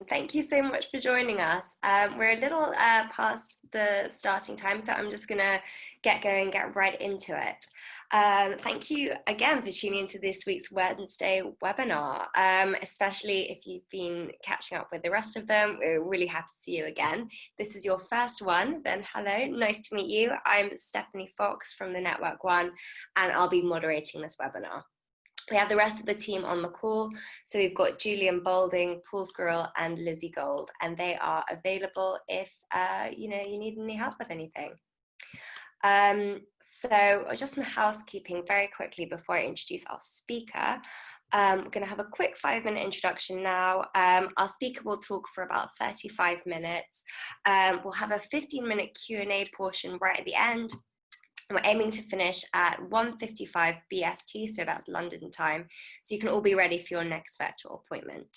Thank you so much for joining us. We're a little past the starting time, so I'm just going to get going, get right into it. Thank you again for tuning into this week's Wednesday webinar, especially if you've been catching up with the rest of them. We're really happy to see you again. This is your first one, then hello, nice to meet you. I'm Stephanie Fox from thenetworkone, and I'll be moderating this webinar. We have the rest of the team on the call. So we've got Julian Boulding, Paul Squirrel, and Lizzie Gold, and they are available if you need any help with anything. So just some housekeeping very quickly before I introduce our speaker. We're going to have a quick 5-minute introduction now. Our speaker will talk for about 35 minutes. We'll have a 15-minute Q&A portion right at the end. We're aiming to finish at 1:55 BST, so that's London time, so you can all be ready for your next virtual appointment.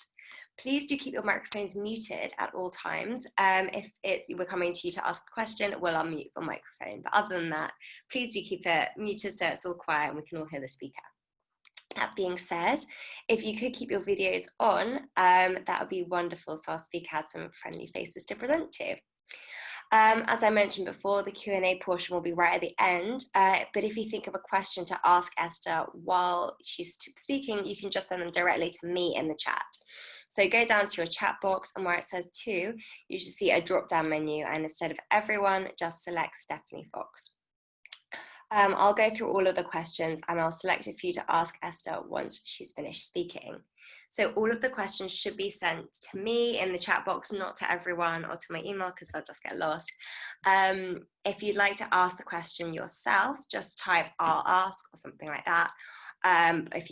Please do keep your microphones muted at all times. If we're coming to you to ask a question, we'll unmute the microphone. But other than that, please do keep it muted so it's all quiet and we can all hear the speaker. That being said, if you could keep your videos on, that would be wonderful, so our speaker has some friendly faces to present to. As I mentioned before, the Q&A portion will be right at the end, but if you think of a question to ask Esther while she's speaking, you can just send them directly to me in the chat. So go down to your chat box, and where it says to, you should see a drop-down menu, and instead of everyone, just select Stephanie Fox. I'll go through all of the questions and I'll select a few to ask Esther once she's finished speaking. So all of the questions should be sent to me in the chat box, not to everyone or to my email because they'll just get lost. If you'd like to ask the question yourself, just type "I'll ask" or something like that. If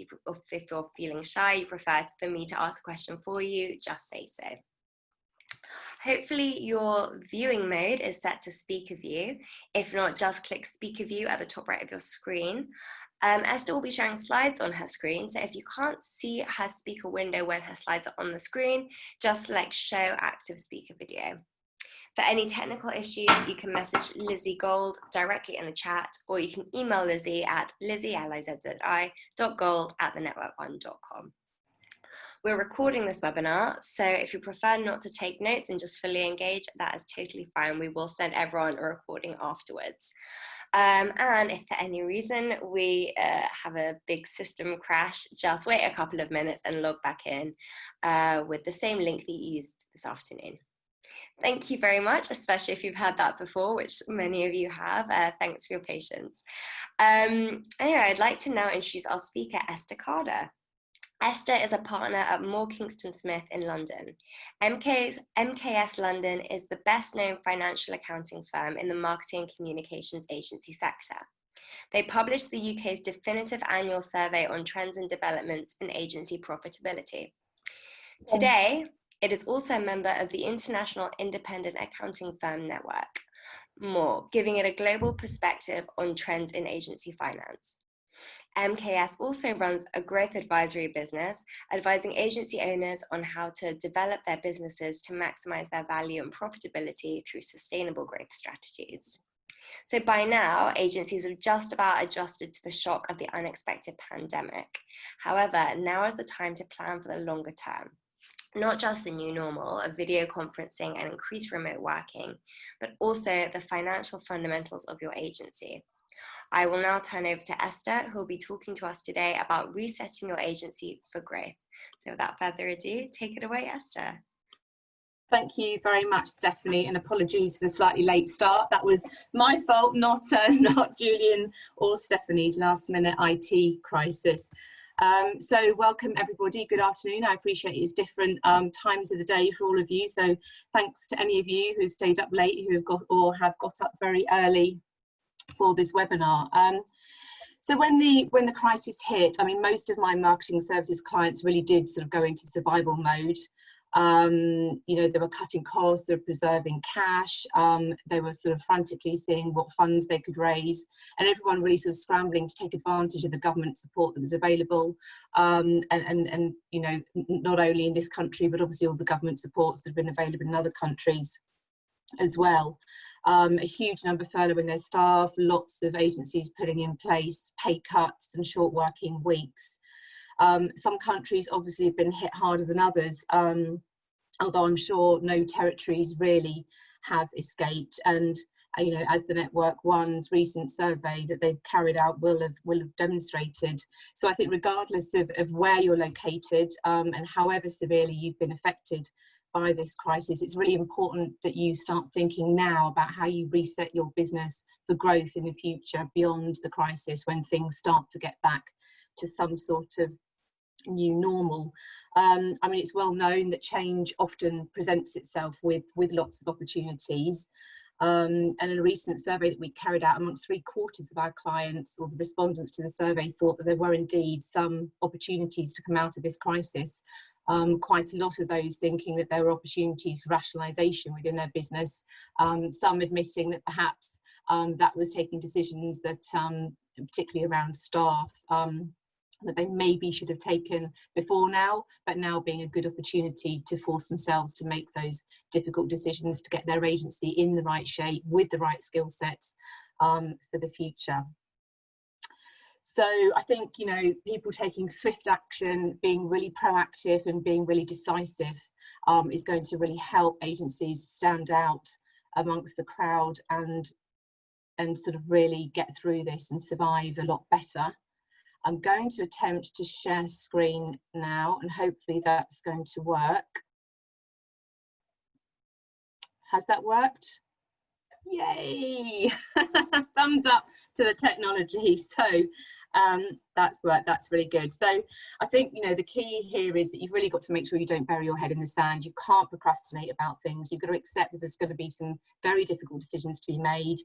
you're feeling shy, you prefer for me to ask the question for you, just say so. Hopefully your viewing mode is set to speaker view. If not, just click speaker view at the top right of your screen. Esther will be sharing slides on her screen, so if you can't see her speaker window when her slides are on the screen, just select show active speaker video. For any technical issues, you can message Lizzie Gold directly in the chat, or you can email Lizzie at lizzie@thenetworkone.com. We're recording this webinar, so if you prefer not to take notes and just fully engage, that is totally fine. We will send everyone a recording afterwards. And if for any reason we have a big system crash, just wait a couple of minutes and log back in with the same link that you used this afternoon. Thank you very much, especially if you've had that before, which many of you have. Thanks for your patience. Anyway, I'd like to now introduce our speaker, Esther Carder. Esther is a partner at Moore Kingston Smith in London. MKS London is the best-known financial accounting firm in the marketing and communications agency sector. They publish the UK's definitive annual survey on trends and developments in agency profitability. Today, it is also a member of the International Independent Accounting Firm Network, Moore, giving it a global perspective on trends in agency finance. MKS also runs a growth advisory business, advising agency owners on how to develop their businesses to maximize their value and profitability through sustainable growth strategies. So by now, agencies have just about adjusted to the shock of the unexpected pandemic. However, now is the time to plan for the longer term. Not just the new normal of video conferencing and increased remote working, but also the financial fundamentals of your agency. I will now turn over to Esther, who will be talking to us today about resetting your agency for growth. So without further ado, take it away, Esther. Thank you very much, Stephanie, and apologies for the slightly late start. That was my fault, not Julian or Stephanie's last-minute IT crisis. So welcome everybody, good afternoon. I appreciate it's different times of the day for all of you, so thanks to any of you who stayed up late, who have got up very early for this webinar. So when the crisis hit, I mean, most of my marketing services clients really did sort of go into survival mode. You know, they were cutting costs, they were preserving cash, they were sort of frantically seeing what funds they could raise, and everyone really sort of scrambling to take advantage of the government support that was available, and you know, not only in this country, but obviously all the government supports that have been available in other countries as well. A huge number furloughing their staff, lots of agencies putting in place pay cuts and short working weeks. Some countries obviously have been hit harder than others. although I'm sure no territories really have escaped. And you know, as the thenetworkone's recent survey that they've carried out will have demonstrated. So I think regardless of where you're located, and however severely you've been affected by this crisis, it's really important that you start thinking now about how you reset your business for growth in the future beyond the crisis, when things start to get back to some sort of new normal. I mean, it's well known that change often presents itself with lots of opportunities. And in a recent survey that we carried out, amongst 3/4 of our clients, or the respondents to the survey, thought that there were indeed some opportunities to come out of this crisis. Quite a lot of those thinking that there were opportunities for rationalisation within their business, some admitting that perhaps that was taking decisions that, particularly around staff, that they maybe should have taken before now, but now being a good opportunity to force themselves to make those difficult decisions to get their agency in the right shape with the right skill sets for the future. So I think, you know, people taking swift action, being really proactive and being really decisive is going to really help agencies stand out amongst the crowd and sort of really get through this and survive a lot better. I'm going to attempt to share screen now, and hopefully that's going to work. Has that worked? Yay! Thumbs up to the technology. So that's worked. That's really good. So I think, you know, the key here is that you've really got to make sure you don't bury your head in the sand. You can't procrastinate about things. You've got to accept that there's going to be some very difficult decisions to be made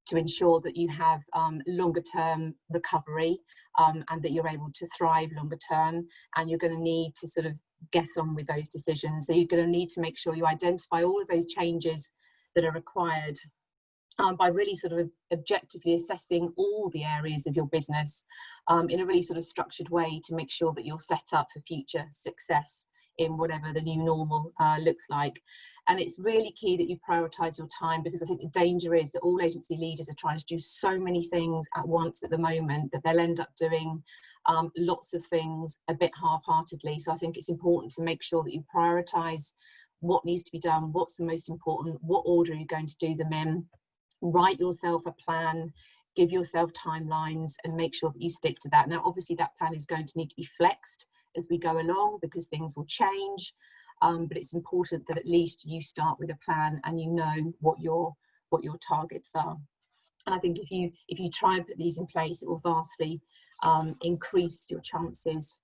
to ensure that you have longer term recovery, and that you're able to thrive longer term, and you're going to need to sort of get on with those decisions. So you're going to need to make sure you identify all of those changes that are required by really sort of objectively assessing all the areas of your business in a really sort of structured way to make sure that you're set up for future success in whatever the new normal looks like. And it's really key that you prioritise your time, because I think the danger is that all agency leaders are trying to do so many things at once at the moment that they'll end up doing lots of things a bit half-heartedly. So I think it's important to make sure that you prioritise what needs to be done, what's the most important, what order are you going to do them in, write yourself a plan, give yourself timelines, and make sure that you stick to that. Now, obviously that plan is going to need to be flexed as we go along, because things will change. But it's important that at least you start with a plan and you know what your targets are. And I think if you try and put these in place, it will vastly increase your chances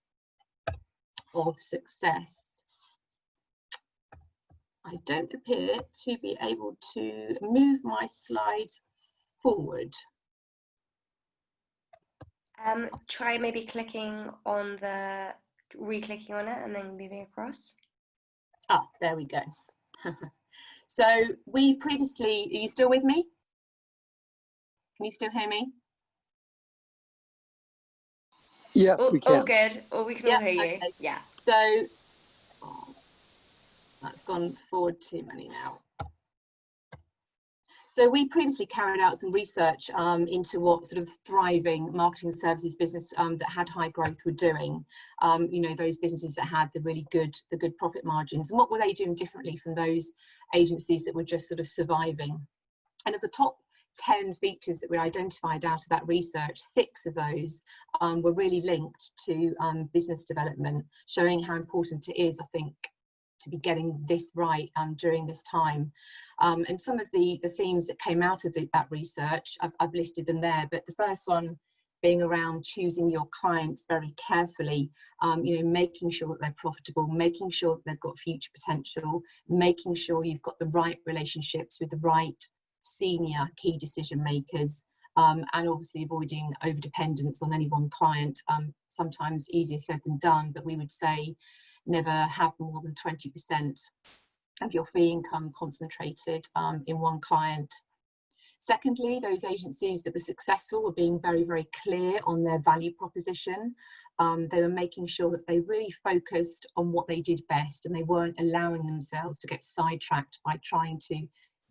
of success. I don't appear to be able to move my slides forward. Try maybe re-clicking on it and then moving across. Ah, there we go. So we previously, are you still with me? Can you still hear me? Yes, we can. All good. Or we can all hear you. Okay. Yeah. So that's gone forward too many now. So we previously carried out some research into what sort of thriving marketing services business that had high growth were doing. You know, those businesses that had the really good profit margins, and what were they doing differently from those agencies that were just sort of surviving. And of the top 10 features that we identified out of that research, 6 of those were really linked to business development, showing how important it is, I think, to be getting this right during this time. And some of the themes that came out of that research, I've listed them there, but the first one being around choosing your clients very carefully, you know, making sure that they're profitable, making sure that they've got future potential, making sure you've got the right relationships with the right senior key decision makers, and obviously avoiding over-dependence on any one client. Sometimes easier said than done, but we would say never have more than 20% of your fee income concentrated in one client. Secondly, those agencies that were successful were being very, very clear on their value proposition. They were making sure that they really focused on what they did best, and they weren't allowing themselves to get sidetracked by trying to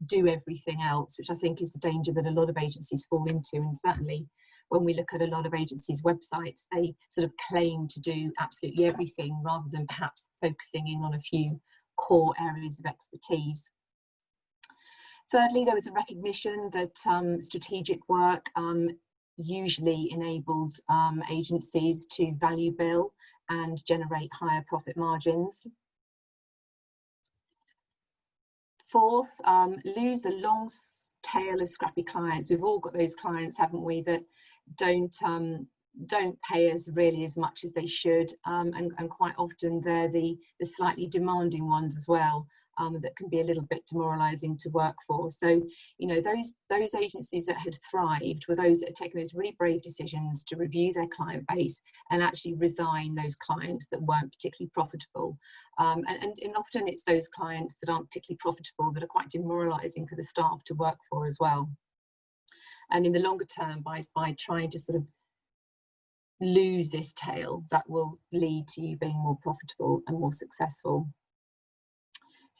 do everything else, which I think is the danger that a lot of agencies fall into. And certainly when we look at a lot of agencies' websites, they sort of claim to do absolutely everything rather than perhaps focusing in on a few core areas of expertise. Thirdly, there was a recognition that strategic work usually enabled agencies to value bill and generate higher profit margins. Fourth, lose the long tail of scrappy clients. We've all got those clients, haven't we, that don't pay us really as much as they should, and quite often they're the slightly demanding ones as well, that can be a little bit demoralizing to work for. So, you know, those agencies that had thrived were those that had taken those really brave decisions to review their client base and actually resign those clients that weren't particularly profitable. And often it's those clients that aren't particularly profitable that are quite demoralizing for the staff to work for as well. And in the longer term, by trying to sort of lose this tail, that will lead to you being more profitable and more successful.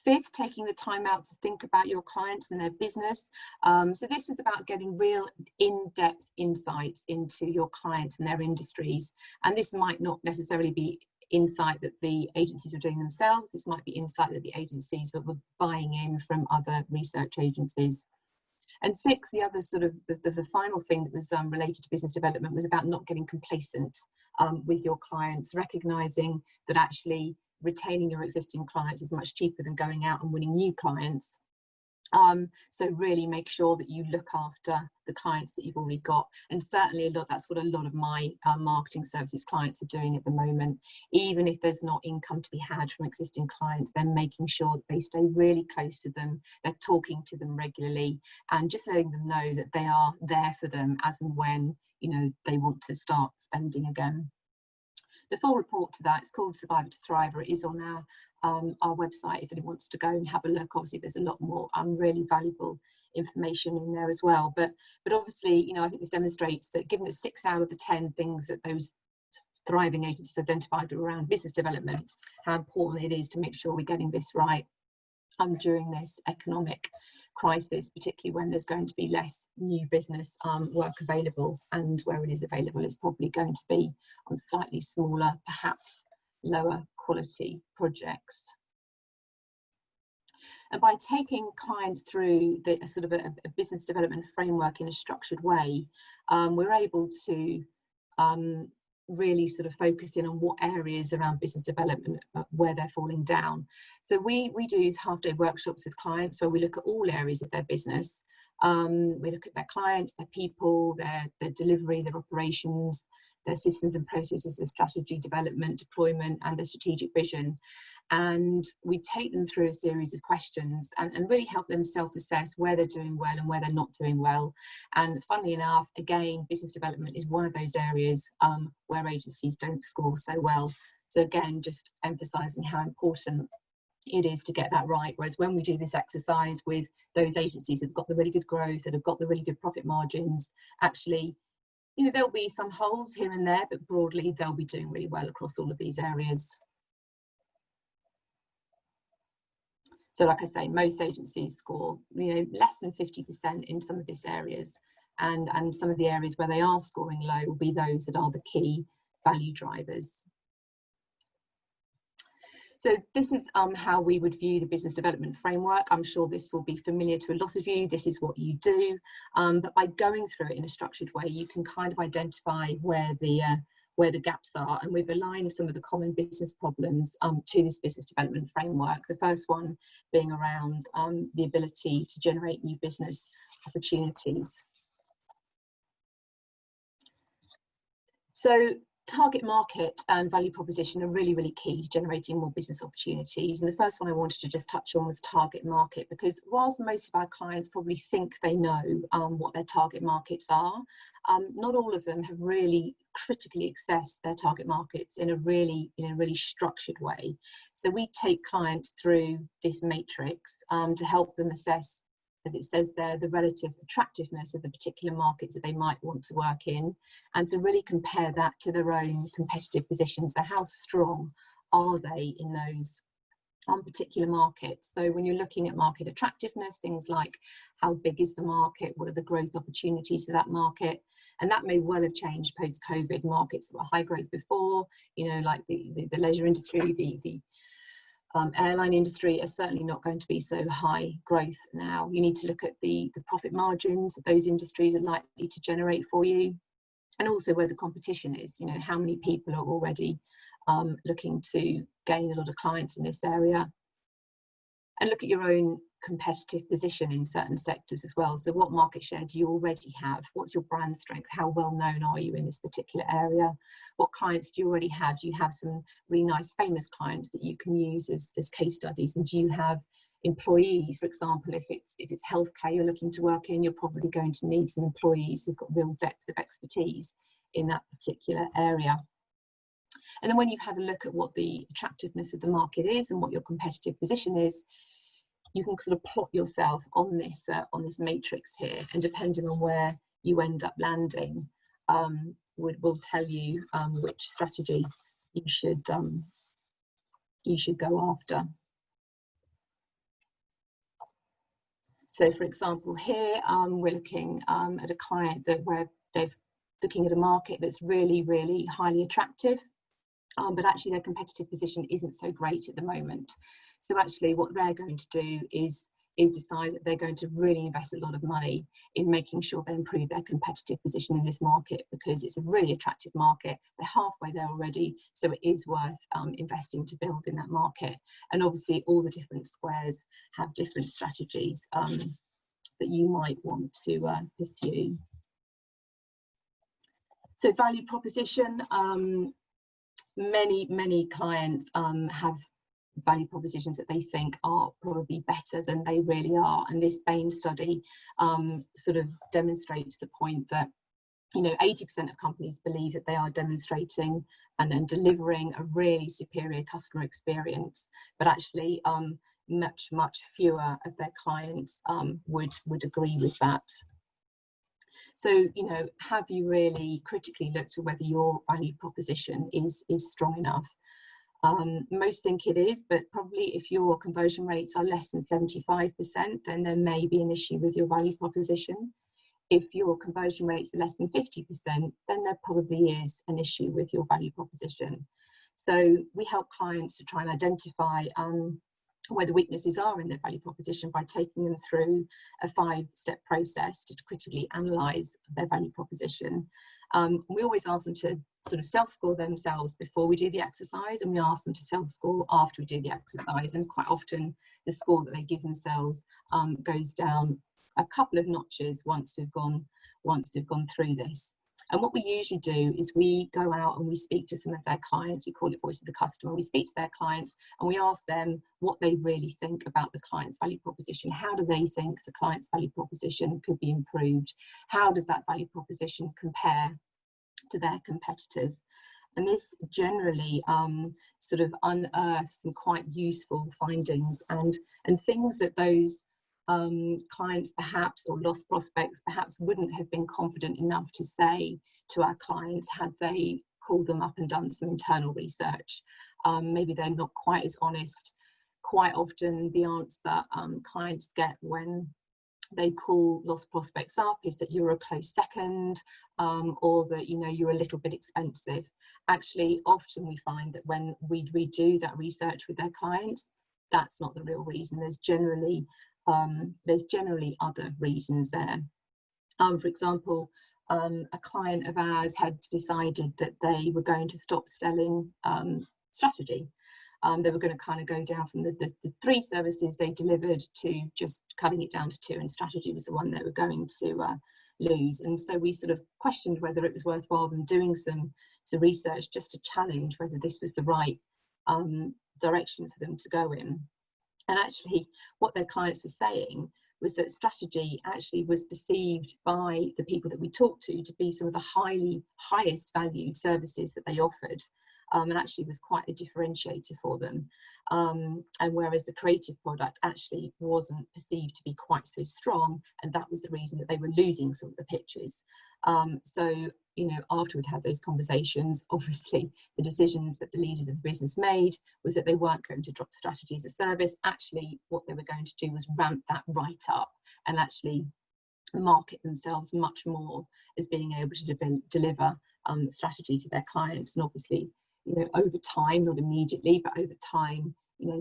Fifth, taking the time out to think about your clients and their business. So this was about getting real in-depth insights into your clients and their industries. And this might not necessarily be insight that the agencies are doing themselves. This might be insight that the agencies were buying in from other research agencies. And six, the other sort of the final thing that was related to business development was about not getting complacent with your clients, recognizing that actually retaining your existing clients is much cheaper than going out and winning new clients. So really make sure that you look after the clients that you've already got. And certainly that's what a lot of my marketing services clients are doing at the moment. Even if there's not income to be had from existing clients, they're making sure that they stay really close to them. They're talking to them regularly and just letting them know that they are there for them as and when, you know, they want to start spending again. The full report to that, it's called Survivor to Thriver. It is on our website if anyone wants to go and have a look. Obviously, there's a lot more really valuable information in there as well. But obviously, you know, I think this demonstrates that given that 6 out of the 10 things that those thriving agencies identified around business development, how important it is to make sure we're getting this right during this economic crisis, particularly when there's going to be less new business work available, and where it is available it's probably going to be on slightly smaller, perhaps lower quality projects. And by taking clients through the sort of a business development framework in a structured way, we're able to really sort of focus in on what areas around business development where they're falling down. So we do half-day workshops with clients where we look at all areas of their business. We look at their clients, their people, their delivery, their operations, their systems and processes, their strategy development, deployment, and their strategic vision. And we take them through a series of questions and really help them self-assess where they're doing well and where they're not doing well. And funnily enough, again, business development is one of those areas where agencies don't score so well. So again, just emphasising how important it is to get that right. Whereas when we do this exercise with those agencies that have got the really good growth, that have got the really good profit margins, actually, you know, there'll be some holes here and there, but broadly they'll be doing really well across all of these areas. So like I say, most agencies score, you know, less than 50% in some of these areas, and some of the areas where they are scoring low will be those that are the key value drivers. So this is how we would view the business development framework. I'm sure this will be familiar to a lot of you. This is what you do, but by going through it in a structured way, you can kind of identify where the gaps are, and we've aligned some of the common business problems to this business development framework. The first one being around the ability to generate new business opportunities. So target market and value proposition are really, really key to generating more business opportunities. And the first one I wanted to just touch on was target market, because whilst most of our clients probably think they know what their target markets are, not all of them have really critically assessed their target markets in a really structured way. So we take clients through this matrix to help them assess, as it says there, the relative attractiveness of the particular markets that they might want to work in, and to really compare that to their own competitive position. So how strong are they in those particular markets? So when you're looking at market attractiveness, things like how big is the market, what are the growth opportunities for that market, and that may well have changed post-COVID. Markets that were high growth before, you know, like the leisure industry, the airline industry are certainly not going to be so high growth now. You need to look at the profit margins that those industries are likely to generate for you, and also where the competition is. You know, how many people are already looking to gain a lot of clients in this area, and look at your own competitive position in certain sectors as well. So what market share do you already have? What's your brand strength? How well known are you in this particular area? What clients do you already have? Do you have some really nice famous clients that you can use as case studies? And do you have employees? For example, if it's healthcare you're looking to work in, you're probably going to need some employees who've got real depth of expertise in that particular area. And then when you've had a look at what the attractiveness of the market is and what your competitive position is, you can sort of plot yourself on this matrix here, and depending on where you end up landing, will tell you which strategy you should go after. So, for example, here we're looking at a client where they're looking at a market that's really, really highly attractive, but actually their competitive position isn't so great at the moment. So actually what they're going to do is decide that they're going to really invest a lot of money in making sure they improve their competitive position in this market, because it's a really attractive market. They're halfway there already, so it is worth investing to build in that market. And obviously all the different squares have different strategies that you might want to pursue. So value proposition, many clients have value propositions that they think are probably better than they really are, and this Bain study sort of demonstrates the point that, you know, 80% of companies believe that they are demonstrating and delivering a really superior customer experience, but actually much fewer of their clients would agree with that. So, you know, have you really critically looked at whether your value proposition is strong enough? Most think it is, but probably if your conversion rates are less than 75%, then there may be an issue with your value proposition. If your conversion rates are less than 50%, then there probably is an issue with your value proposition. So we help clients to try and identify where the weaknesses are in their value proposition by taking them through a 5-step process to critically analyse their value proposition. We always ask them to sort of self-score themselves before we do the exercise, and we ask them to self-score after we do the exercise, and quite often the score that they give themselves goes down a couple of notches once we've gone through this. And what we usually do is we go out and we speak to some of their clients. We call it voice of the customer. We speak to their clients and we ask them what they really think about the client's value proposition. How do they think the client's value proposition could be improved? How does that value proposition compare to their competitors? And this generally sort of unearths some quite useful findings and things that those clients perhaps, or lost prospects perhaps, wouldn't have been confident enough to say to our clients had they called them up and done some internal research. Maybe they're not quite as honest. Quite often the answer clients get when they call lost prospects up is that you're a close second, or that, you know, you're a little bit expensive. Actually, often we find that when we redo that research with their clients, that's not the real reason. There's generally other reasons there. For example, a client of ours had decided that they were going to stop selling strategy. They were going to kind of go down from the 3 services they delivered to just cutting it down to 2, and strategy was the one they were going to lose. And so we sort of questioned whether it was worthwhile them doing some research just to challenge whether this was the right direction for them to go in. And actually what their clients were saying was that strategy actually was perceived by the people that we talked to be some of the highest valued services that they offered, and actually was quite a differentiator for them. And whereas the creative product actually wasn't perceived to be quite so strong, and that was the reason that they were losing some of the pitches. So, you know, after we'd had those conversations, obviously the decisions that the leaders of the business made was that they weren't going to drop strategy as a service. Actually, what they were going to do was ramp that right up and actually market themselves much more as being able to deliver strategy to their clients. And obviously, you know, over time, not immediately, but over time,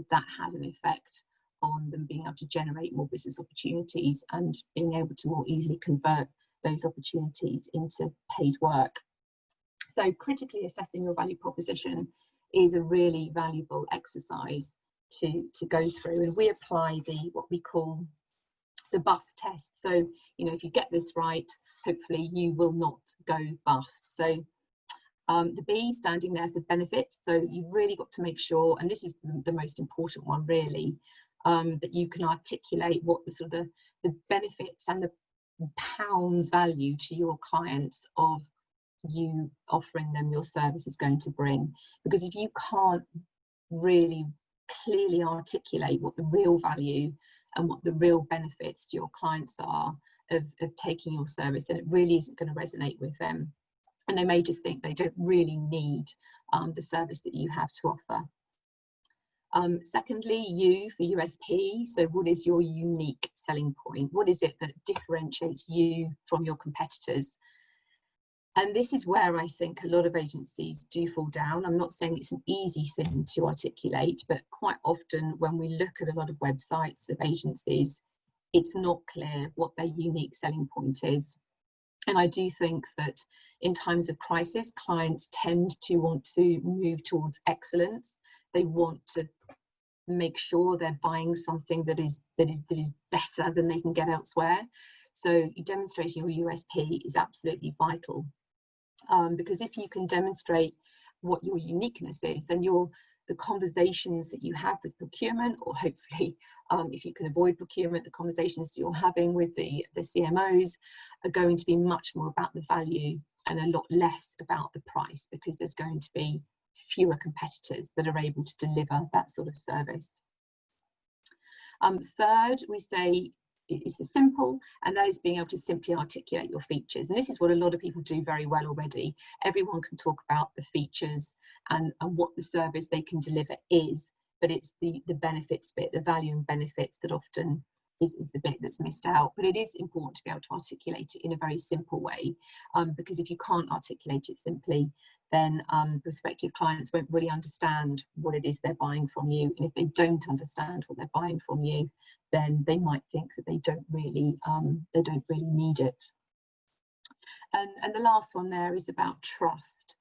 that had an effect on them being able to generate more business opportunities and being able to more easily convert those opportunities into paid work. So critically assessing your value proposition is a really valuable exercise to go through, and we apply what we call the bust test. So if you get this right, hopefully you will not go bust. So the B standing there for benefits. So you've really got to make sure, and this is the most important one really, that you can articulate what the benefits and the pounds value to your clients of you offering them your service is going to bring. Because if you can't really clearly articulate what the real value and what the real benefits to your clients are of taking your service, then it really isn't going to resonate with them. And they may just think they don't really need the service that you have to offer. Secondly, U for USP. So what is your unique selling point? What is it that differentiates you from your competitors? And this is where I think a lot of agencies do fall down. I'm not saying it's an easy thing to articulate, but quite often when we look at a lot of websites of agencies, it's not clear what their unique selling point is. And I do think that in times of crisis, clients tend to want to move towards excellence. They want to make sure they're buying something that is better than they can get elsewhere. So demonstrating your USP is absolutely vital, because if you can demonstrate what your uniqueness is, then the conversations that you have with procurement, or hopefully if you can avoid procurement, the conversations that you're having with the CMOs are going to be much more about the value and a lot less about the price, because there's going to be fewer competitors that are able to deliver that sort of service. Third, we say is for simple, and that is being able to simply articulate your features. And this is what a lot of people do very well already. Everyone can talk about the features and what the service they can deliver is, but it's the benefits bit, the value and benefits that often is the bit that's missed out. But it is important to be able to articulate it in a very simple way, because if you can't articulate it simply, then prospective clients won't really understand what it is they're buying from you. And if they don't understand what they're buying from you, then they might think that they don't really need it. And the last one there is about trust.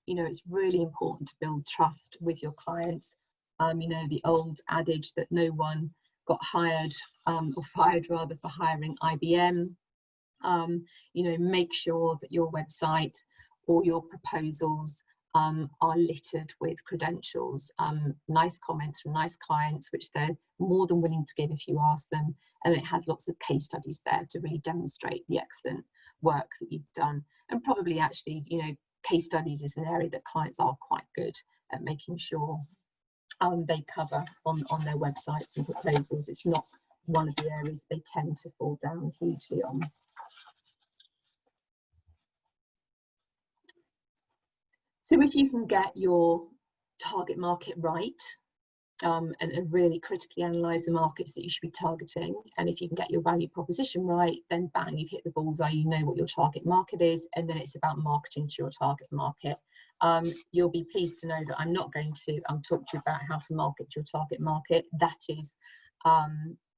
It's really important to build trust with your clients. The old adage that no one got hired or fired rather for hiring IBM. Make sure that your website or your proposals are littered with credentials, nice comments from nice clients, which they're more than willing to give if you ask them. And it has lots of case studies there to really demonstrate the excellent work that you've done. And probably actually, case studies is an area that clients are quite good at making sure they cover on their websites and proposals. It's not one of the areas they tend to fall down hugely on. So if you can get your target market right, and really critically analyse the markets that you should be targeting, and if you can get your value proposition right, then bang, you've hit the bullseye. You know what your target market is, and then it's about marketing to your target market. You'll be pleased to know that I'm not going to talk to you about how to market your target market.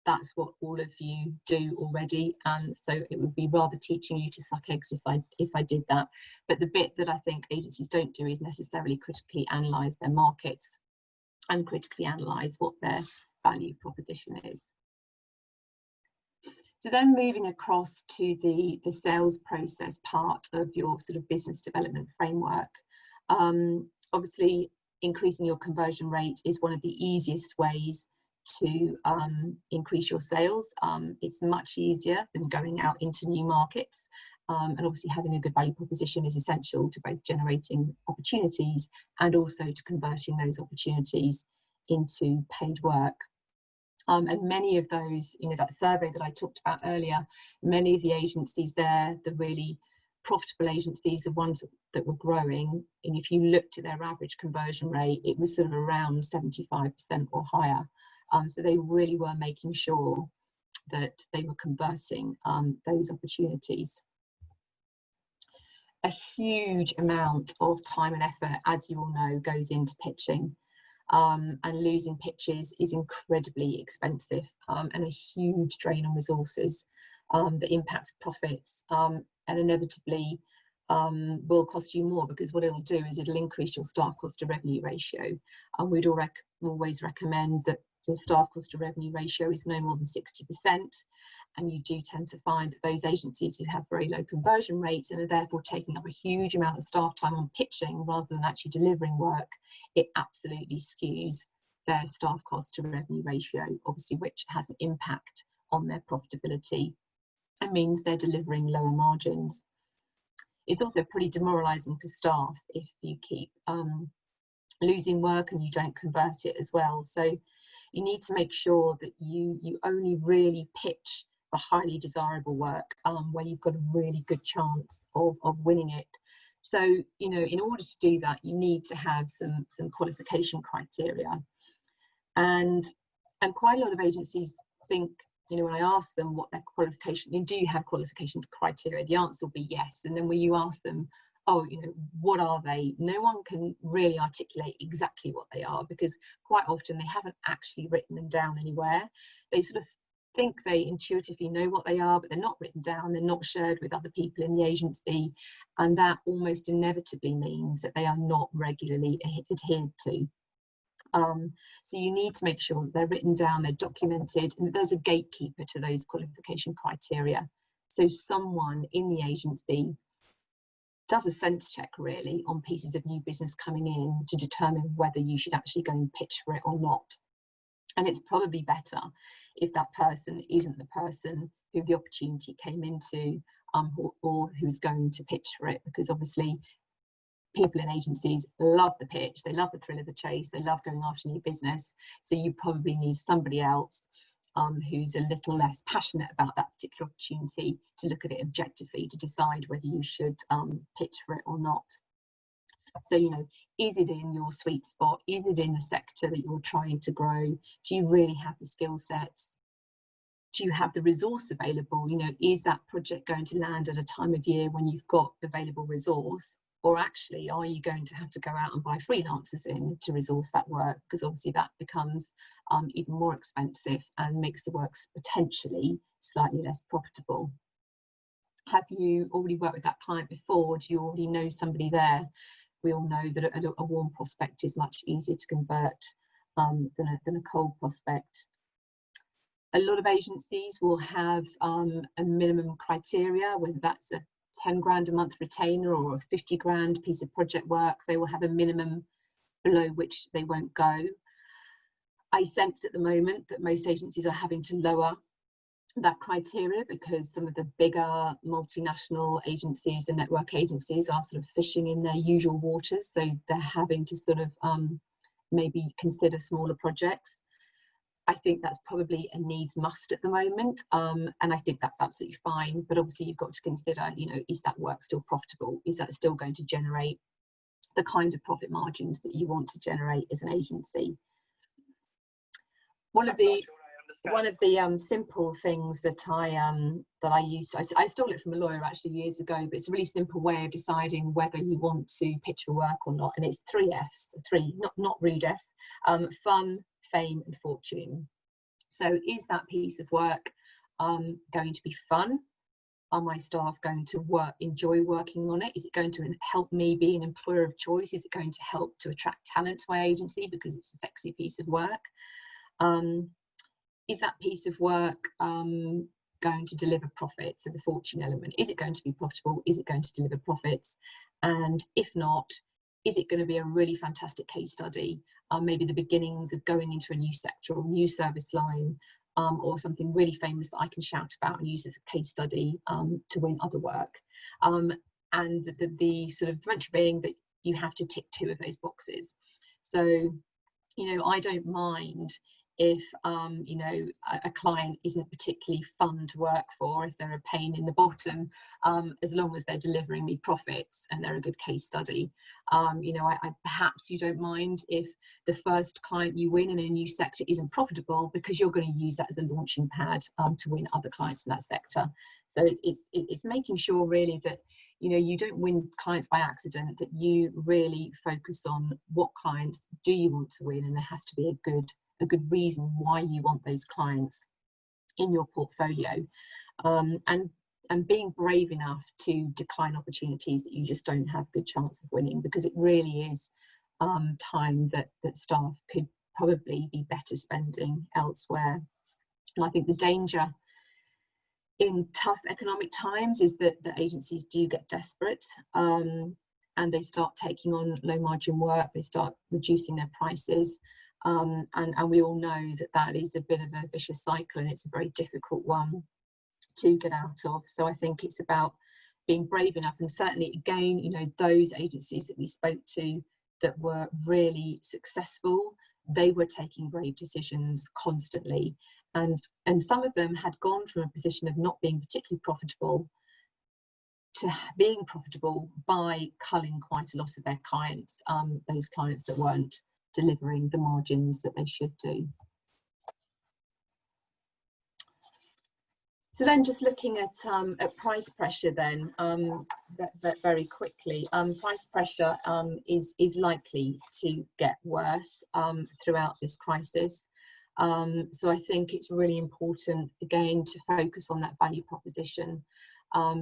That's what all of you do already, and so it would be rather teaching you to suck eggs if I did that. But the bit that I think agencies don't do is necessarily critically analyse their markets and critically analyse what their value proposition is. So then moving across to the sales process part of your sort of business development framework. Obviously, increasing your conversion rate is one of the easiest ways to increase your sales. It's much easier than going out into new markets. And obviously having a good value proposition is essential to both generating opportunities and also to converting those opportunities into paid work. And many of those, that survey that I talked about earlier, many of the agencies there, the really profitable agencies, the ones that were growing, and if you looked at their average conversion rate, it was sort of around 75% or higher. So they really were making sure that they were converting those opportunities. A huge amount of time and effort, as you all know, goes into pitching. and losing pitches is incredibly expensive and a huge drain on resources that impacts profits and inevitably will cost you more, because what it'll do is it'll increase your staff cost to revenue ratio, and we'd always recommend that your staff cost to revenue ratio is no more than 60%, and you do tend to find that those agencies who have very low conversion rates and are therefore taking up a huge amount of staff time on pitching rather than actually delivering work, it absolutely skews their staff cost to revenue ratio, obviously, which has an impact on their profitability and means they're delivering lower margins. It's also pretty demoralising for staff if you keep losing work and you don't convert it as well. So you need to make sure that you only really pitch for highly desirable work where you've got a really good chance of winning it. So, you know, in order to do that, you need to have some qualification criteria. And quite a lot of agencies think, you know, when I ask them what their qualification, do you have qualification criteria? The answer will be yes. And then when you ask them, oh, you know, what are they? No one can really articulate exactly what they are, because quite often they haven't actually written them down anywhere. They sort of think they intuitively know what they are, but they're not written down, they're not shared with other people in the agency, and that almost inevitably means that they are not regularly adhered to. So you need to make sure that they're written down, they're documented, and that there's a gatekeeper to those qualification criteria. So someone in the agency does a sense check really on pieces of new business coming in to determine whether you should actually go and pitch for it or not. And it's probably better if that person isn't the person who the opportunity came into or who's going to pitch for it, because obviously people in agencies love the pitch, they love the thrill of the chase, they love going after new business. So you probably need somebody else who's a little less passionate about that particular opportunity to look at it objectively to decide whether you should pitch for it or not. So, you know, is it in your sweet spot? Is it in the sector that you're trying to grow? Do you really have the skill sets? Do you have the resource available? You know, is that project going to land at a time of year when you've got available resource? Or actually, are you going to have to go out and buy freelancers in to resource that work? Because obviously that becomes even more expensive and makes the work potentially slightly less profitable. Have you already worked with that client before? Do you already know somebody there? We all know that a warm prospect is much easier to convert than a cold prospect. A lot of agencies will have a minimum criteria, whether that's a 10 grand a month retainer or a 50 grand piece of project work. They will have a minimum below which they won't go. I sense at the moment that most agencies are having to lower that criteria because some of the bigger multinational agencies, the network agencies, are sort of fishing in their usual waters. So they're having to sort of maybe consider smaller projects. I think that's probably a needs must at the moment, and I think that's absolutely fine. But obviously you've got to consider, you know, is that work still profitable? Is that still going to generate the kind of profit margins that you want to generate as an agency? One of the simple things that I use, I stole it from a lawyer actually years ago, but it's a really simple way of deciding whether you want to pitch for work or not, and it's 3 Fs, not rude Fs, fun, fame and fortune. So is that piece of work going to be fun? Are my staff going to enjoy working on it? Is it going to help me be an employer of choice? Is it going to help to attract talent to my agency because it's a sexy piece of work? Is that piece of work going to deliver profits? So the fortune element, is it going to be profitable? Is it going to deliver profits? And if not, is it going to be a really fantastic case study? Maybe the beginnings of going into a new sector or new service line, or something really famous that I can shout about and use as a case study to win other work. And the sort of venture being that you have to tick 2 of those boxes. So, you know, I don't mind if you know, a client isn't particularly fun to work for, if they're a pain in the bottom, as long as they're delivering me profits and they're a good case study. You know, perhaps you don't mind if the first client you win in a new sector isn't profitable, because you're going to use that as a launching pad to win other clients in that sector. So it's making sure really that, you know, you don't win clients by accident, that you really focus on what clients do you want to win, and there has to be a good reason why you want those clients in your portfolio, and being brave enough to decline opportunities that you just don't have a good chance of winning, because it really is time that staff could probably be better spending elsewhere. And I think the danger in tough economic times is that the agencies do get desperate, and they start taking on low margin work, they start reducing their prices. And we all know that that is a bit of a vicious cycle, and it's a very difficult one to get out of. So I think it's about being brave enough, and certainly again, you know, those agencies that we spoke to that were really successful, they were taking brave decisions constantly, and some of them had gone from a position of not being particularly profitable to being profitable by culling quite a lot of their clients, those clients that weren't delivering the margins that they should do. So then, just looking at price pressure then, very quickly, price pressure is likely to get worse throughout this crisis. So I think it's really important, again, to focus on that value proposition,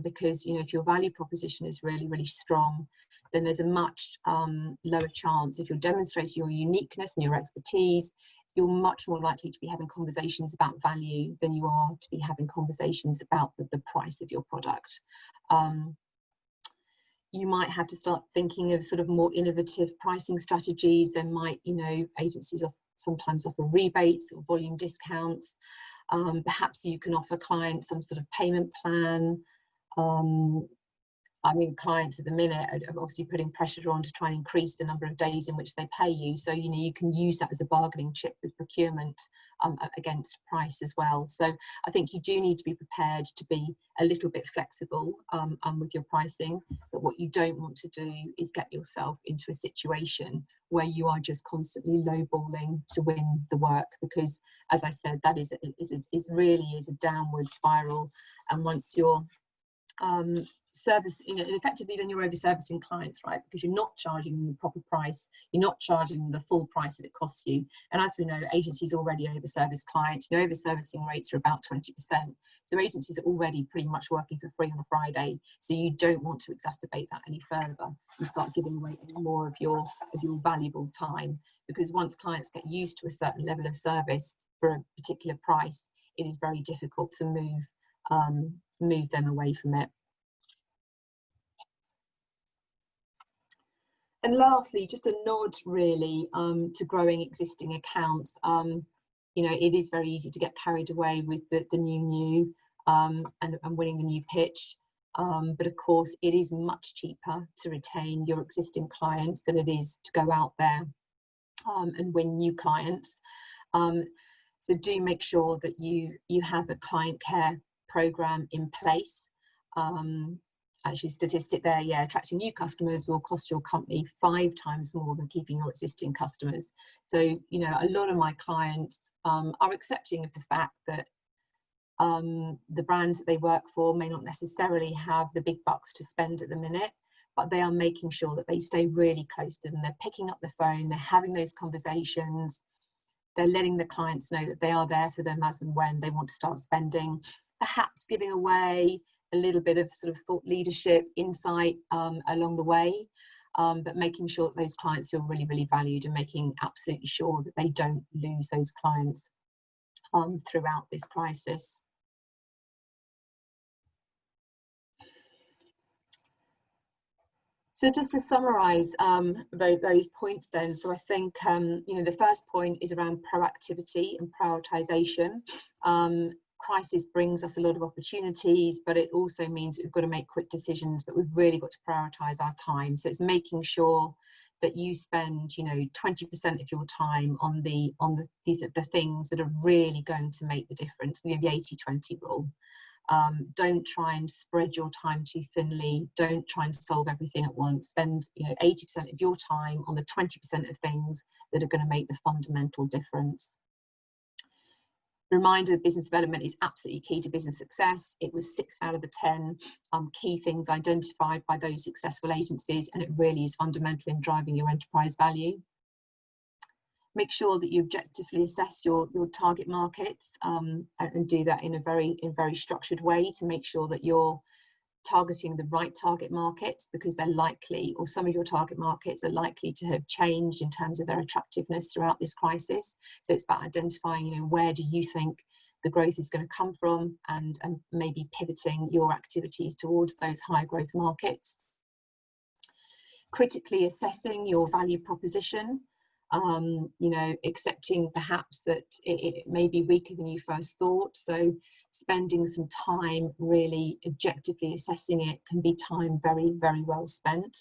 because, you know, if your value proposition is really, really strong, then there's a much lower chance, if you're demonstrating your uniqueness and your expertise, you're much more likely to be having conversations about value than you are to be having conversations about the price of your product. You might have to start thinking of sort of more innovative pricing strategies. There might, you know, agencies sometimes offer rebates or volume discounts. Perhaps you can offer clients some sort of payment plan. I mean, clients at the minute are obviously putting pressure on to try and increase the number of days in which they pay you. So, you know, you can use that as a bargaining chip with procurement against price as well. So I think you do need to be prepared to be a little bit flexible with your pricing. But what you don't want to do is get yourself into a situation where you are just constantly lowballing to win the work, because, as I said, that is really a downward spiral. And once you're service, you know, effectively then you're over servicing clients, right? Because you're not charging them the proper price, you're not charging them the full price that it costs you. And as we know, agencies already over service clients. You know, over servicing rates are about 20%. So agencies are already pretty much working for free on a Friday. So you don't want to exacerbate that any further and start giving away any more of your valuable time, because once clients get used to a certain level of service for a particular price, it is very difficult to move them away from it. And lastly, just a nod really to growing existing accounts. You know, it is very easy to get carried away with the new and winning the new pitch. But of course, it is much cheaper to retain your existing clients than it is to go out there and win new clients. So do make sure that you have a client care program in place. Actually, statistic there, yeah, attracting new customers will cost your company 5 times more than keeping your existing customers. So, you know, a lot of my clients are accepting of the fact that the brands that they work for may not necessarily have the big bucks to spend at the minute, but they are making sure that they stay really close to them. They're picking up the phone, they're having those conversations, they're letting the clients know that they are there for them as and when they want to start spending, perhaps giving away a little bit of sort of thought leadership, insight along the way, but making sure that those clients feel really, really valued, and making absolutely sure that they don't lose those clients throughout this crisis. So just to summarise those points then, so I think, you know, the first point is around proactivity and prioritisation. Crisis brings us a lot of opportunities, but it also means that we've got to make quick decisions, but we've really got to prioritise our time. So it's making sure that you spend, 20% of your time on the things that are really going to make the difference, the 80-20 rule. Don't try and spread your time too thinly. Don't try and solve everything at once. Spend 80% of your time on the 20% of things that are going to make the fundamental difference. Reminder, business development is absolutely key to business success. It was 6 out of the 10 key things identified by those successful agencies, and it really is fundamental in driving your enterprise value. Make sure that you objectively assess your target markets, and do that in a very structured way to make sure that you're targeting the right target markets, because they're likely, or some of your target markets are likely to have changed in terms of their attractiveness throughout this crisis. So it's about identifying, where do you think the growth is going to come from, and maybe pivoting your activities towards those high growth markets. Critically assessing your value proposition. Accepting perhaps that it may be weaker than you first thought. So spending some time really objectively assessing it can be time very, very well spent.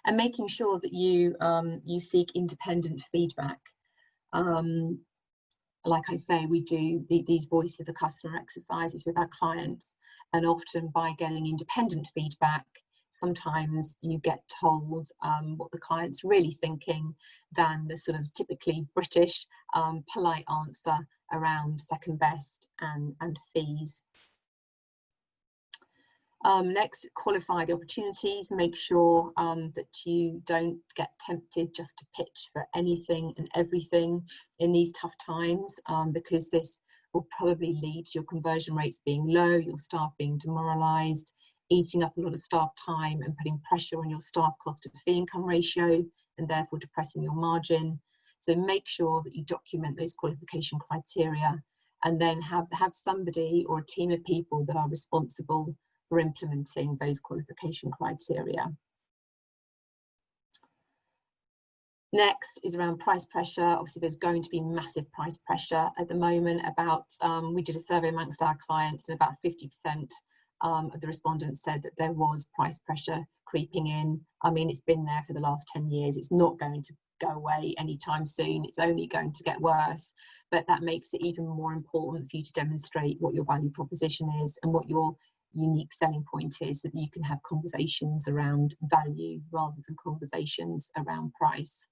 And making sure that you seek independent feedback. Like I say, we do these voice of the customer exercises with our clients, and often by getting independent feedback, sometimes you get told what the client's really thinking than the sort of typically British polite answer around second best and fees. Next, qualify the opportunities. Make sure that you don't get tempted just to pitch for anything and everything in these tough times, because this will probably lead to your conversion rates being low, your staff being demoralised, eating up a lot of staff time and putting pressure on your staff cost to fee income ratio, and therefore depressing your margin. So make sure that you document those qualification criteria, and then have somebody or a team of people that are responsible for implementing those qualification criteria. Next is around price pressure. Obviously, there's going to be massive price pressure at the moment. We did a survey amongst our clients, and about 50% of the respondents said that there was price pressure creeping in. I mean, it's been there for the last 10 years. It's not going to go away anytime soon. It's only going to get worse. But that makes it even more important for you to demonstrate what your value proposition is and what your unique selling point is, so that you can have conversations around value rather than conversations around price.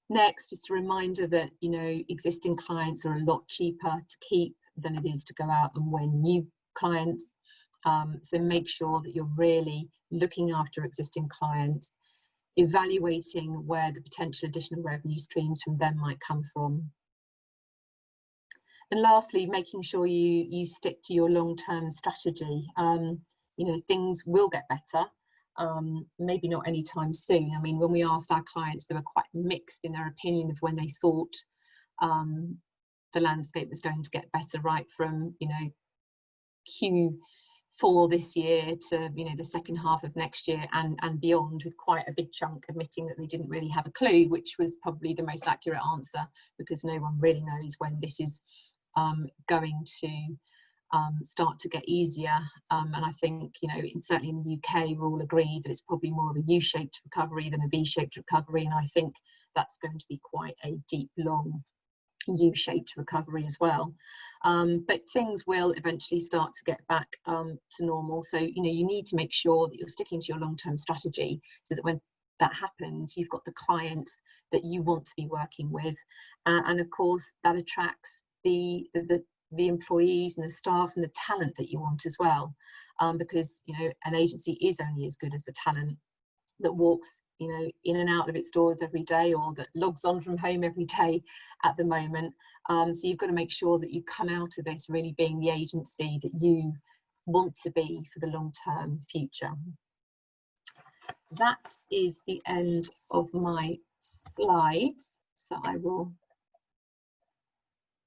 Next, just a reminder that existing clients are a lot cheaper to keep than it is to go out and win new clients. So make sure that you're really looking after existing clients, evaluating where the potential additional revenue streams from them might come from. And lastly, making sure you stick to your long-term strategy. Things will get better, maybe not anytime soon. I mean, when we asked our clients, they were quite mixed in their opinion of when they thought the landscape was going to get better, right from Q4 this year to the second half of next year and beyond, with quite a big chunk admitting that they didn't really have a clue, which was probably the most accurate answer, because no one really knows when this is going to start to get easier. And I think certainly in the UK we're all agreed that it's probably more of a U-shaped recovery than a V-shaped recovery, and I think that's going to be quite a deep, long U-shaped recovery as well. But things will eventually start to get back to normal. So you need to make sure that you're sticking to your long-term strategy, so that when that happens, you've got the clients that you want to be working with, and of course that attracts the employees and the staff and the talent that you want as well, because an agency is only as good as the talent that walks in and out of its doors every day, or that logs on from home every day at the moment. So you've got to make sure that you come out of this really being the agency that you want to be for the long-term future. That is the end of my slides, so I will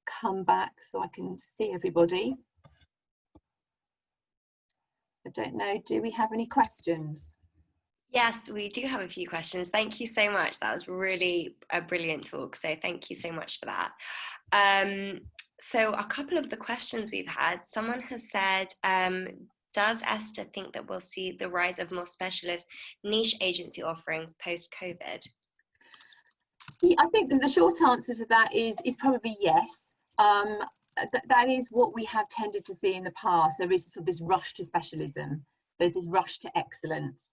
come back so I can see everybody. I don't know, do we have any questions? Yes, we do have a few questions. Thank you so much. That was really a brilliant talk. So thank you so much for that. So a couple of the questions we've had, someone has said, does Esther think that we'll see the rise of more specialist niche agency offerings post-COVID? Yeah, I think the short answer to that is probably yes. That is what we have tended to see in the past. There is sort of this rush to specialism. There's this rush to excellence.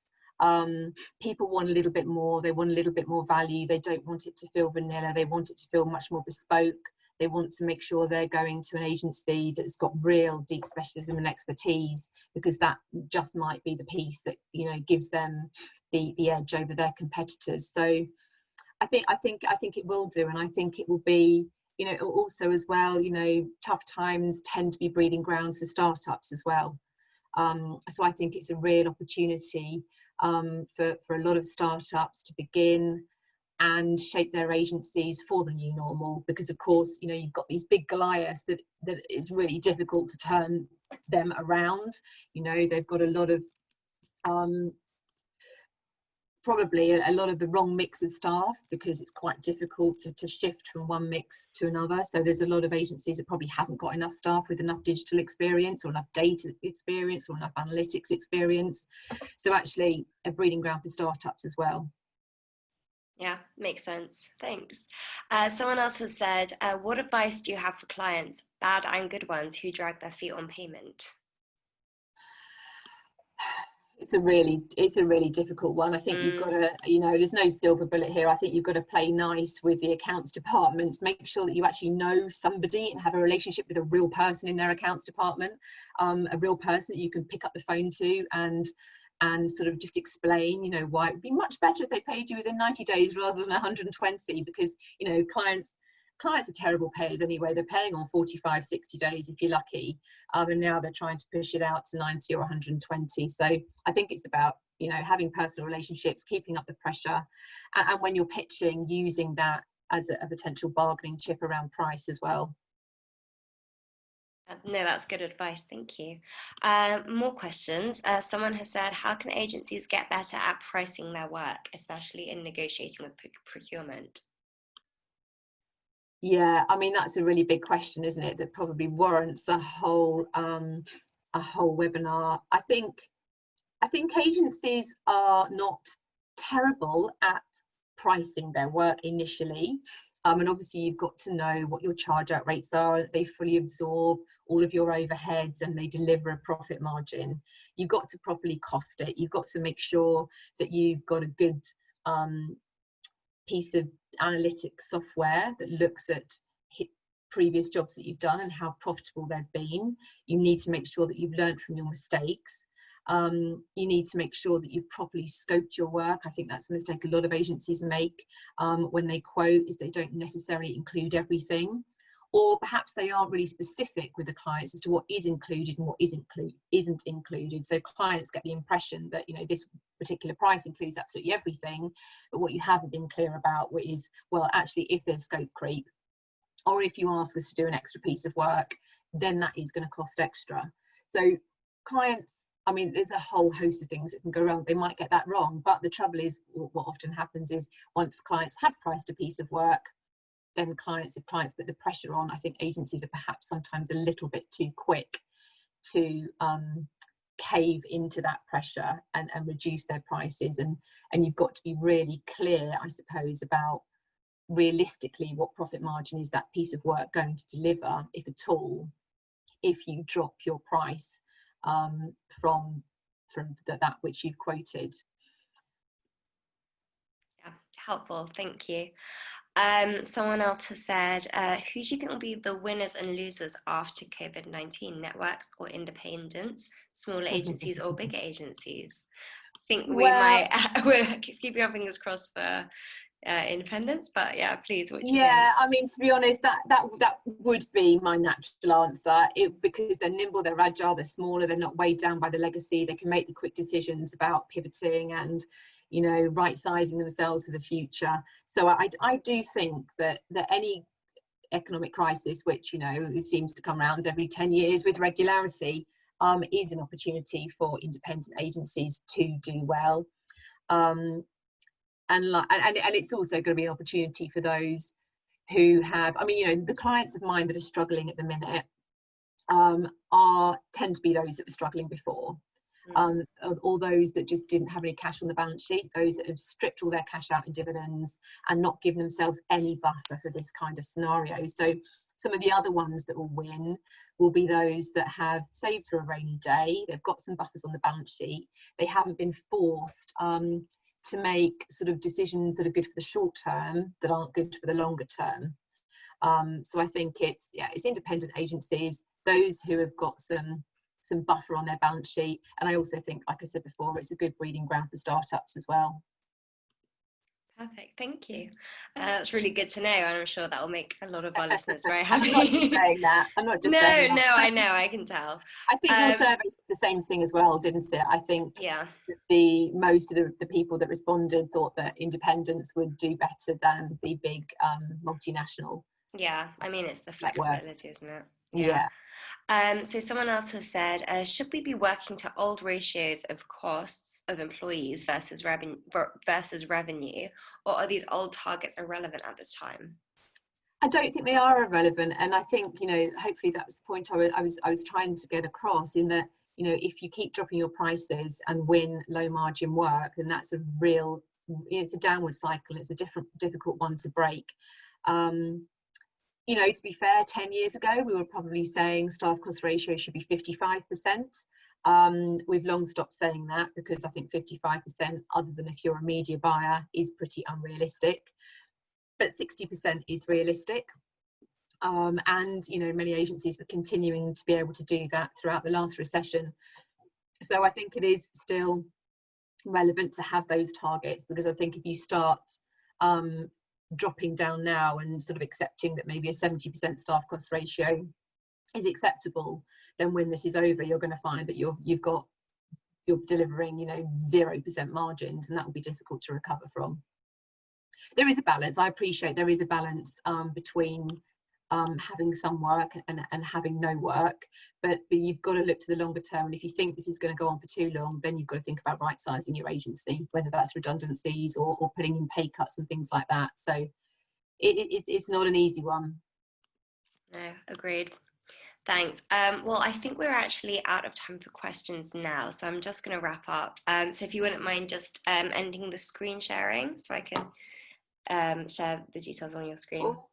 People want a little bit more. They want a little bit more value. They don't want it to feel vanilla. They want it to feel much more bespoke. They want to make sure they're going to an agency that's got real deep specialism and expertise, because that just might be the piece that, you know, gives them the edge over their competitors. So I think it will do, and I think it will be, you know, also as well, you know, tough times tend to be breeding grounds for startups as well. So I think it's a real opportunity for a lot of startups to begin and shape their agencies for the new normal, because of course, you know, you've got these big Goliaths that it's really difficult to turn them around. You know, they've got a lot of probably a lot of the wrong mix of staff, because it's quite difficult to shift from one mix to another. So there's a lot of agencies that probably haven't got enough staff with enough digital experience or enough data experience or enough analytics experience. So actually a breeding ground for startups as well. Yeah, makes sense. Thanks. Someone else has said, what advice do you have for clients, bad and good ones, who drag their feet on payment? It's a really difficult one. I think you've got to, you know, there's no silver bullet here. I think you've got to play nice with the accounts departments, make sure that you actually know somebody and have a relationship with a real person in their accounts department, a real person that you can pick up the phone to and sort of just explain, you know, why it would be much better if they paid you within 90 days rather than 120, because, you know, clients are terrible payers anyway. They're paying on 45, 60 days if you're lucky, and now they're trying to push it out to 90 or 120. So I think it's about, you know, having personal relationships, keeping up the pressure, and when you're pitching, using that as a potential bargaining chip around price as well. No, that's good advice. Thank you. More questions. Someone has said, how can agencies get better at pricing their work, especially in negotiating with procurement? Yeah, I mean, that's a really big question, isn't it? That probably warrants a whole webinar. I think agencies are not terrible at pricing their work initially. And obviously you've got to know what your charge out rates are, that they fully absorb all of your overheads and they deliver a profit margin. You've got to properly cost it. You've got to make sure that you've got a good piece of analytic software that looks at previous jobs that you've done and how profitable they've been. You need to make sure that you've learned from your mistakes. You need to make sure that you've properly scoped your work. I think that's a mistake a lot of agencies make when they quote, is they don't necessarily include everything, or perhaps they aren't really specific with the clients as to what is included and what isn't included. So clients get the impression that, you know, this particular price includes absolutely everything, but what you haven't been clear about is, well, actually, if there's scope creep, or if you ask us to do an extra piece of work, then that is going to cost extra. So clients, I mean, there's a whole host of things that can go wrong. They might get that wrong, but the trouble is, what often happens is once clients have priced a piece of work, then if clients put the pressure on, I think agencies are perhaps sometimes a little bit too quick to cave into that pressure and reduce their prices. And you've got to be really clear, I suppose, about realistically what profit margin is that piece of work going to deliver, if at all, if you drop your price from that which you've quoted. Yeah, helpful. Thank you. Someone else has said, who do you think will be the winners and losers after COVID-19? Networks or independents, smaller agencies or bigger agencies? I think we're keeping our fingers crossed for independence, but yeah, please, what do you think? I mean, to be honest, that would be my natural answer, because they're nimble, they're agile, they're smaller, they're not weighed down by the legacy, they can make the quick decisions about pivoting and, you know, right sizing themselves for the future. So I do think that any economic crisis, which, you know, it seems to come around every 10 years with regularity, is an opportunity for independent agencies to do well. And it's also going to be an opportunity for those who have, I mean, you know, the clients of mine that are struggling at the minute tend to be those that were struggling before. Or those that just didn't have any cash on the balance sheet, those that have stripped all their cash out in dividends and not given themselves any buffer for this kind of scenario. So some of the other ones that will win will be those that have saved for a rainy day, they've got some buffers on the balance sheet, they haven't been forced to make sort of decisions that are good for the short term that aren't good for the longer term. So I think it's independent agencies, those who have got some buffer on their balance sheet, and I also think, like I said before, it's a good breeding ground for startups as well. Perfect, thank you. That's really good to know, and I'm sure that will make a lot of our listeners very happy. I'm not just saying that. I'm not just saying that. No, I know, I can tell. I think your survey did the same thing as well, didn't it? I think most of the people that responded thought that independents would do better than the big multinational. Yeah, I mean, it's the flexibility, isn't it? Yeah. So someone else has said, should we be working to old ratios of costs of employees versus revenue, or are these old targets irrelevant at this time? I don't think they are irrelevant, and I think, you know, hopefully that was the point I was trying to get across, in that, you know, if you keep dropping your prices and win low margin work, then that's it's a downward cycle. It's a difficult one to break. You know, to be fair, 10 years ago, we were probably saying staff cost ratio should be 55%. We've long stopped saying that, because I think 55%, other than if you're a media buyer, is pretty unrealistic. But 60% is realistic. And, you know, many agencies were continuing to be able to do that throughout the last recession. So I think it is still relevant to have those targets, because I think if you start dropping down now and sort of accepting that maybe a 70% staff cost ratio is acceptable, then when this is over, you're going to find that you're delivering, you know, 0% margins, and that will be difficult to recover from. There is a balance. I appreciate there is a balance between having some work and having no work, but you've got to look to the longer term, and if you think this is going to go on for too long, then you've got to think about right sizing your agency, whether that's redundancies or putting in pay cuts and things like that. So it's not an easy one. No, agreed. Thanks. Well, I think we're actually out of time for questions now, so I'm just going to wrap up. So if you wouldn't mind just ending the screen sharing, so I can share the details on your screen. Oh,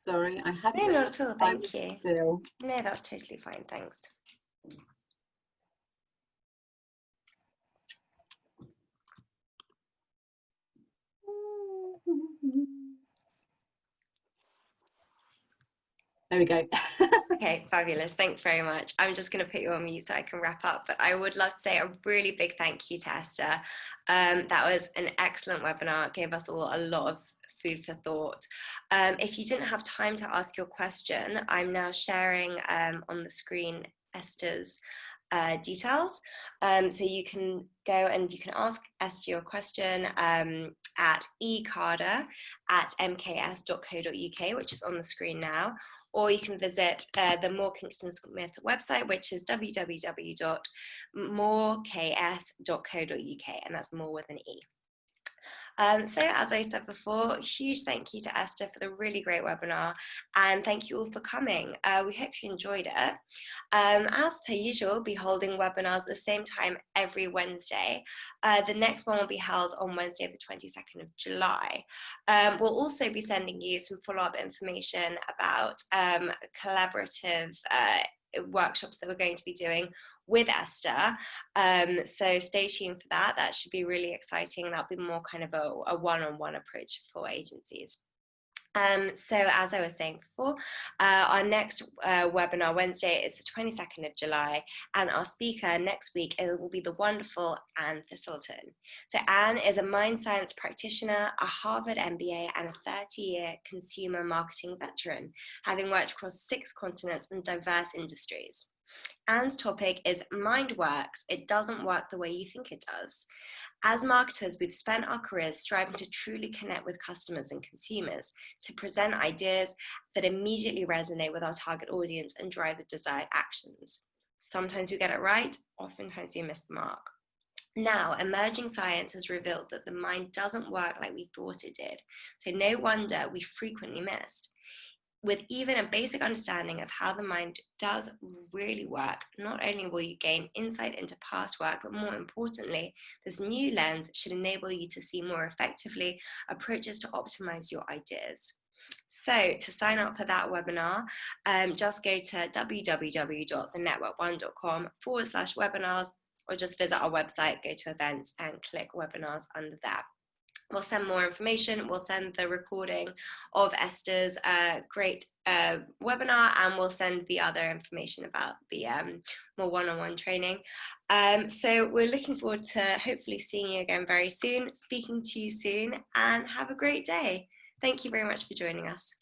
sorry, I had No, not at all. Thank you. Still. No, that's totally fine. Thanks. There we go. Okay, fabulous. Thanks very much. I'm just going to put you on mute so I can wrap up, but I would love to say a really big thank you to Esther. That was an excellent webinar. It gave us all a lot of food for thought. If you didn't have time to ask your question, I'm now sharing on the screen Esther's details. So you can go and you can ask Esther your question at ecarder@mks.co.uk, which is on the screen now, or you can visit the Moore Kingston Smith website, which is www.mooreks.co.uk, and that's more with an E. So as I said before, huge thank you to Esther for the really great webinar, and thank you all for coming. We hope you enjoyed it. As per usual, we'll be holding webinars at the same time every Wednesday. The next one will be held on Wednesday, the 22nd of July. We'll also be sending you some follow-up information about collaborative workshops that we're going to be doing with Esther, so stay tuned for that. That should be really exciting. That'll be more kind of a one-on-one approach for agencies. So as I was saying before, our next webinar Wednesday is the 22nd of July, and our speaker next week will be the wonderful Anne Thistleton. So Anne is a mind science practitioner, a Harvard MBA, and a 30-year consumer marketing veteran, having worked across 6 continents and diverse industries. Anne's topic is Mind Works, It Doesn't Work the Way You Think It Does. As marketers, we've spent our careers striving to truly connect with customers and consumers, to present ideas that immediately resonate with our target audience and drive the desired actions. Sometimes we get it right, oftentimes we miss the mark. Now, emerging science has revealed that the mind doesn't work like we thought it did, so no wonder we frequently missed. with even a basic understanding of how the mind does really work, not only will you gain insight into past work, but more importantly, this new lens should enable you to see more effectively approaches to optimize your ideas. So to sign up for that webinar, just go to www.thenetworkone.com/webinars, or just visit our website, go to events and click webinars under that. We'll send more information. We'll send the recording of Esther's great webinar, and we'll send the other information about the more one-on-one training. So we're looking forward to hopefully seeing you again very soon, speaking to you soon, and have a great day. Thank you very much for joining us.